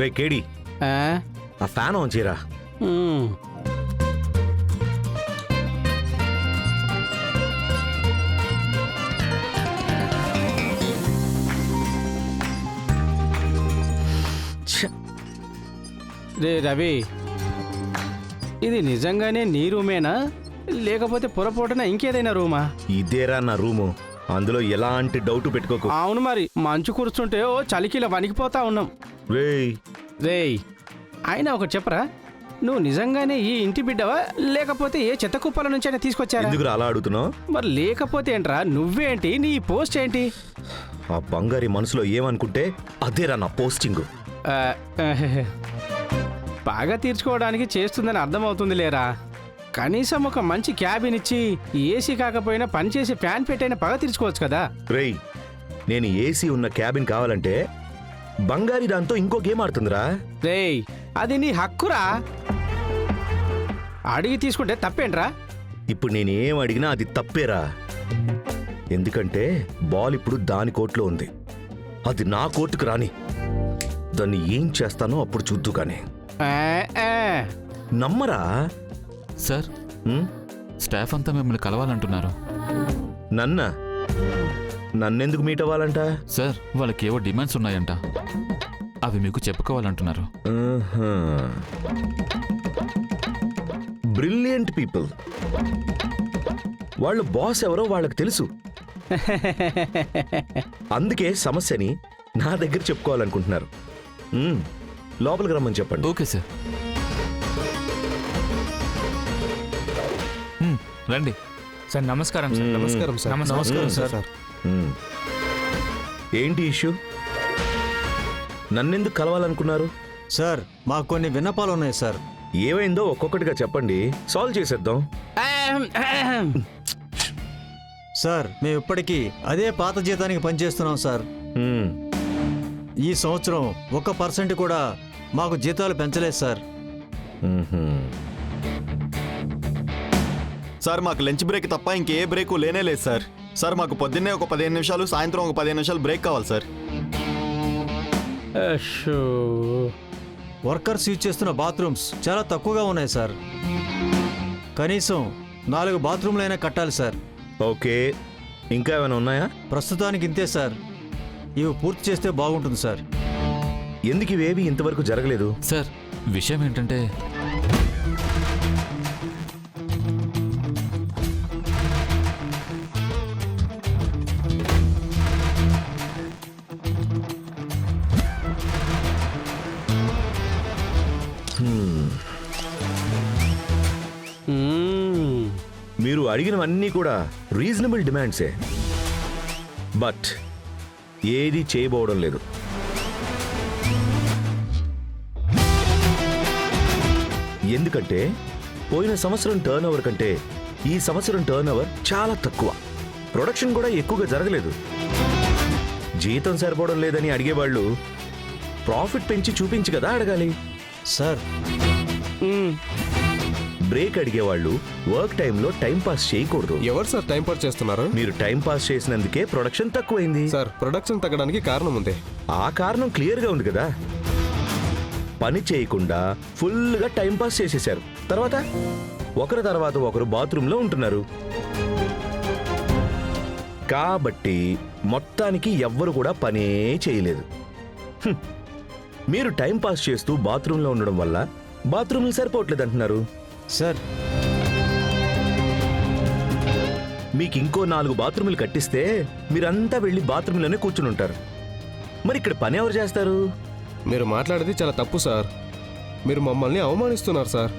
రే కేడి, ఆ fan on చేయరా. రే రవి, ఇది నిజంగానే నీ రూమేనా లేకపోతే పొరపాటున ఇంకేదైనా రూమా? ఇదేరా నా రూము, అందులో ఎలాంటి డౌట్ పెట్టుకోకు. అవును మరి, మంచు కూర్చుంటే ఓ చలికిలా వణికిపోతా ఉన్నాం. రేయ్ రేయ్, అయినా ఒకటి చెప్పరా, నువ్వు నిజంగానే ఈ ఇంటి బిడ్డవా లేకపోతే ఏ చెత్త కుప్పల నుంచి అయినా తీసుకొచ్చారా? ఎందుకు అలా అడుగుతున్నావు? మరి లేకపోతే ఏంట్రా, నువ్వేంటి, నీ పోస్ట్ ఏంటి? ఆ బంగారి మనసులో ఏమనుకుంటే అదేరా నా పోస్టింగ్. బాగా తీర్చుకోవడానికి చేస్తుందని అర్థమవుతుంది లేరా. కనీసం ఒక మంచి క్యాబిన్ ఇచ్చి ఏసీ కాకపోయినా పనిచేసి ఫ్యాన్ పెట్టైనా పగ తీర్చుకోవచ్చు కదా. రేయ్, నేను ఏసీ ఉన్న క్యాబిన్ కావాలంటే బంగారి దాంతో ఇంకో గేమ్ ఆడుతుందిరా. రేయ్, అది నీ హక్కురా, అడిగి తీసుకుంటే తప్పేంట్రా? ఇప్పుడు నేనేం అడిగినా అది తప్పేరా. ఎందుకంటే బాల్ ఇప్పుడు దాని కోర్టులో ఉంది, అది నా కోర్టుకు రాని. దాన్ని ఏం చేస్తానో అప్పుడు చూద్దు కానీ. నమ్మరా సార్? స్టాఫ్ అంతా మిమ్మల్ని కలవాలంటున్నారు. నన్నెందుకు మీట్ అవ్వాలంట? సార్, వాళ్ళకి ఏవో డిమాండ్స్ ఉన్నాయంట, అవి మీకు చెప్పుకోవాలంటున్నారు. Brilliant people. వాళ్ళు బాస్ ఎవరో వాళ్ళకి తెలుసు. అందుకే సమస్యని నా దగ్గర చెప్పుకోవాలనుకుంటున్నారు. లోపలికి రమ్మని చెప్పండి. ఓకే సార్, రండి. సార్ నమస్కారం సార్. నమస్కారం సార్. నమస్కారం సార్. ఏంటి ఇష్యూ? నన్నెందుకు కలవాలనుకున్నారు? సార్, మాకు కొన్ని విన్నపాలు ఉన్నాయి సార్. ఏమైందో ఒక్కొక్కటిగా చెప్పండి, సాల్వ్ చేసేద్దాం. సార్, మేము ఇప్పటికీ అదే పాత జీతానికి పనిచేస్తున్నాం సార్. ఈ సంవత్సరం 1% కూడా మాకు జీతాలు పెంచలేదు సార్. సార్, మాకు లంచ్ బ్రేక్ తప్ప ఇంకే బ్రేక్ లేనే లేదు సార్. సార్, మాకు పొద్దున్నే ఒక 15 నిమిషాలు, సాయంత్రం ఒక 15 నిమిషాలు బ్రేక్ కావాలి సార్. వర్కర్స్ యూజ్ చేస్తున్న బాత్రూమ్స్ చాలా తక్కువగా ఉన్నాయి సార్. కనీసం 4 బాత్రూమ్లైనా కట్టాలి సార్. ఓకే, ఇంకా ఏమైనా ఉన్నాయా? ప్రస్తుతానికి ఇంతే సార్. ఇవి పూర్తి చేస్తే బాగుంటుంది సార్. ఎందుకు ఇవేవి ఇంతవరకు జరగలేదు? సార్, విషయం ఏంటంటే మీరు అడిగినవన్నీ కూడా రీజనబుల్ డిమాండ్సే, బట్ ఏది చేయబోవడం లేదు. ఎందుకంటే పోయిన సంవత్సరం టర్న్ ఓవర్ కంటే ఈ సంవత్సరం టర్న్ ఓవర్ చాలా తక్కువ. ప్రొడక్షన్ కూడా ఎక్కువగా జరగలేదు. జీతం సరిపోవడం లేదని అడిగేవాళ్ళు ప్రాఫిట్ పెంచి చూపించి కదా అడగాలి సార్. బ్రేక్ అడిగేవాళ్ళు వర్క్ టైంలో టైం పాస్ చేయకూడదు. ఎవరు సార్ టైం పాస్ చేస్తున్నారు? మీరు టైం పాస్ చేసినందుకే ప్రొడక్షన్ తక్కువైంది. సార్, ప్రొడక్షన్ తగ్గడానికి కారణం ఉంది. ఆ కారణం క్లియర్గా ఉంది కదా. పని చేయకుండా ఫుల్గా టైం పాస్ చేసేశారు. తర్వాత ఒకరి తర్వాత ఒకరు బాత్రూంలో ఉంటున్నారు. కాబట్టి మొత్తానికి ఎవ్వరు కూడా పనే చేయలేదు. మీరు టైం పాస్ చేస్తూ బాత్రూంలో ఉండడం వల్ల బాత్రూంలు సరిపోవట్లేదు అంటున్నారు. సార్, మీకు ఇంకో 4 బాత్రూములు కట్టిస్తే మీరంతా వెళ్ళి బాత్రూంలోనే కూర్చుని ఉంటారు. మరి ఇక్కడ పని ఎవరు చేస్తారు? మీరు మాట్లాడేది చాలా తప్పు సార్. మీరు మమ్మల్ని అవమానిస్తున్నారు సార్.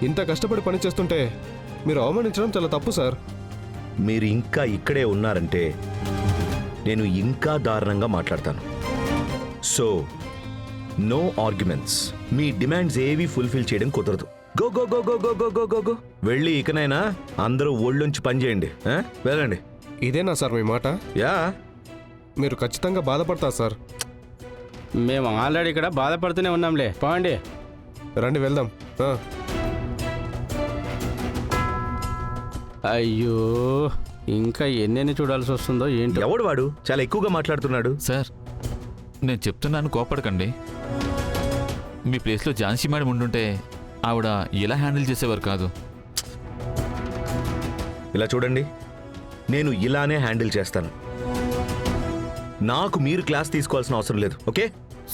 ఇంత కష్టపడి పని చేస్తుంటే మీరు అవమానించడం చాలా తప్పు సార్. మీరు ఇంకా ఇక్కడే ఉన్నారంటే నేను ఇంకా దారుణంగా మాట్లాడతాను. So no arguments. మీ డిమాండ్స్ ఏవి ఫుల్ఫిల్ చేయడం కుదరదు. Go go go go go go go go go వెళ్ళి ఇకనైనా అందరూ ఒళ్ళొంచి పని చేయండి. వెళ్ళండి. ఇదేనా సార్ మీ మాట? యా, మీరు ఖచ్చితంగా బాధపడతారు సార్. మేము ఆల్రెడీ ఇక్కడ బాధపడుతూనే ఉన్నాంలే, పోండి. రండి వెళ్దాం. అయ్యో, ఇంకా ఎన్నెన్ని చూడాల్సి వస్తుందో ఏంటో. ఎవడు వాడు చాలా ఎక్కువగా మాట్లాడుతున్నాడు? సార్, నేను చెప్తున్నాను కోపడకండి. మీ ప్లేస్లో ఝాన్సీ మేడం ఉండుంటే ఆవిడ ఇలా హ్యాండిల్ చేసేవారు కాదు. ఇలా చూడండి, నేను ఇలానే హ్యాండిల్ చేస్తాను. నాకు మీరు క్లాస్ తీసుకోవాల్సిన అవసరం లేదు. Okay,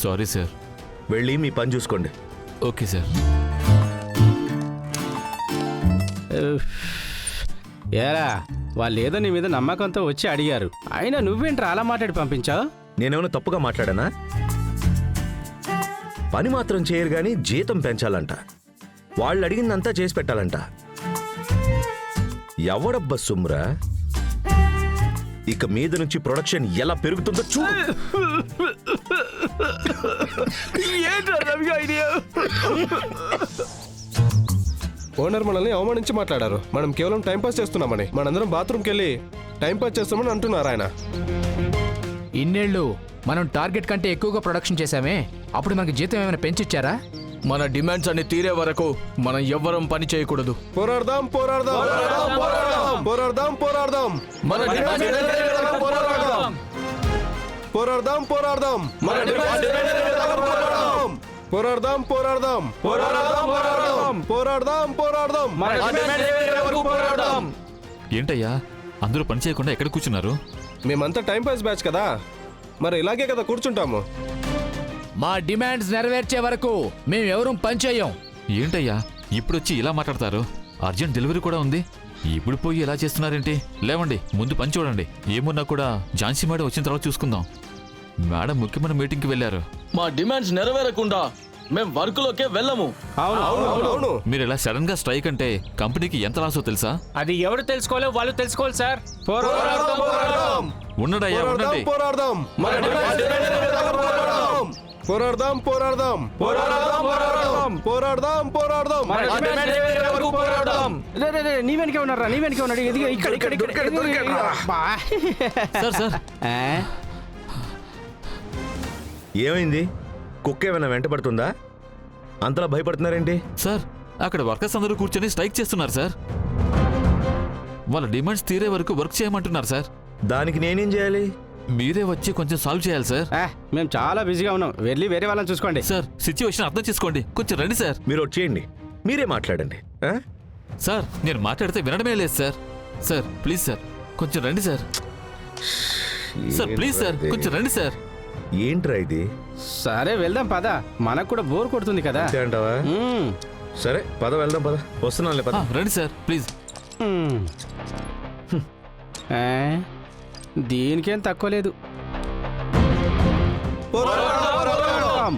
sorry sir. వెళ్ళి మీ పని చూసుకోండి. Okay sir. ఏరా, వాళ్ళు ఏదో నీ మీద నమ్మకంతో వచ్చి అడిగారు, అయినా నువ్వేంట్రా అలా మాట్లాడి పంపించావు? నేనేమైనా తప్పుగా మాట్లాడానా? పని మాత్రం చేయరు కానీ జీతం పెంచాలంట, వాళ్ళు అడిగిందంతా చేసి పెట్టాలంట. ఎవడబ్బా సుమ్రా? ఇక మీద నుంచి ప్రొడక్షన్ ఎలా పెరుగుతుందో చూడు. ఓనర్ మనల్ని అవమానించి మాట్లాడారు. మనం కేవలం టైంపాస్ చేస్తున్నామని, మనందరం బాత్రూమ్కి వెళ్ళి టైంపాస్ చేస్తామని అంటున్నారు ఆయన. ఇన్నేళ్ళు మనం టార్గెట్ కంటే ఎక్కువగా ప్రొడక్షన్ చేశామే, అప్పుడు మనకి జీతం ఏమైనా పెంచిచ్చారా? మన డిమాండ్స్ అన్ని తీరే వరకు మనం ఎవ్వరం పని చేయకూడదు. పోరాడదాం పోరాడదాం పోరాడదాం పోరాడదాం మన డిమాండ్స్ పోరాడదాం పోరాడదాం పోరాడదాం మన పోరాడదాం పోరాడదాం పోరాడదాం పోరాడదాం పోరాడదాం. ఏంటయ్యా అందరూ పని చేయకుండా ఎక్కడ కూర్చున్నారు? మేమంతా టైంపాస్ బ్యాచ్ కదా, మరి ఇలాగే కదా కూర్చుంటాము. మా డిమాండ్స్ నెరవేర్చే వరకు మేము ఎవరూ పని చేయం. ఏంటయ్యా ఇప్పుడొచ్చి ఇలా మాట్లాడతారు? అర్జెంట్ డెలివరీ కూడా ఉంది. ఇప్పుడు పోయి ఎలా చేస్తున్నారేంటి? లేవండి, ముందు పని చూడండి. ఏమున్నా కూడా ఝాన్సీ మేడం వచ్చిన తర్వాత చూసుకుందాం. మేడం ముఖ్యమైన మీటింగ్కి వెళ్ళారు. మా డిమాండ్స్ నెరవేరకుండా మేం వర్క్లోకే వెళ్ళము. అవును మీరు ఇలా సడన్ గా స్ట్రైక్ అంటే కంపెనీకి ఎంత లాసో తెలుసా? అది ఎవరు తెలుసుకోవాలో వాళ్ళు తెలుసుకోవాలి సార్. ఉండడయ్యా, ఉండండి. పోరాడదాం పోరాడదాం పోరాడదాం పోరాడదాం పోరాడదాం. నీ వెనకే ఉన్నారా? నీ వెనకే ఉన్నాడు. ఇదిగో ఇక్కడ ఇక్కడ ఇక్కడ. అబ్బా. సార్ సార్ ఆ? ఏమైంది? కుక్క ఏమైనా వెంటబడుతుందా? అంతలా భయపడుతున్నారేంటి? సార్ అక్కడ వర్కర్స్ అందరూ కూర్చొని స్ట్రైక్ చేస్తున్నారు సార్. వాళ్ళ డిమాండ్స్ తీరే వరకు వర్క్ చేయమంటున్నారు సార్. దానికి నేనేం చేయాలి? మీరే వచ్చి కొంచెం సాల్వ్ చేయాలి సార్. మేము చాలా బిజీగా ఉన్నాం, వెళ్ళి వేరే వాళ్ళని చూసుకోండి. సార్ సిచ్యువేషన్ అర్థం చేసుకోండి, కొంచెం రండి సార్. మీరు వచ్చేయండి, మీరే మాట్లాడండి. ఆ? సార్ నేను మాట్లాడితే వినడమే లేదు సార్. సార్ ప్లీజ్ సార్ కొంచెం రండి సార్. సార్ ప్లీజ్ సార్ కొంచెం రండి సార్. ఏంట్రా ఇది? సరే వెళ్దాం పద, మనకు కూడా బోర్ కొడుతుంది కదా. అంతే అంటావా? మ్మ్. సరే పద, వెళ్దాం పద. వస్తున్నానులే పద. రండి సార్ ప్లీజ్. మ్మ్. ఆ? దీనికేం తక్కువ లేదు. పోరాడదాం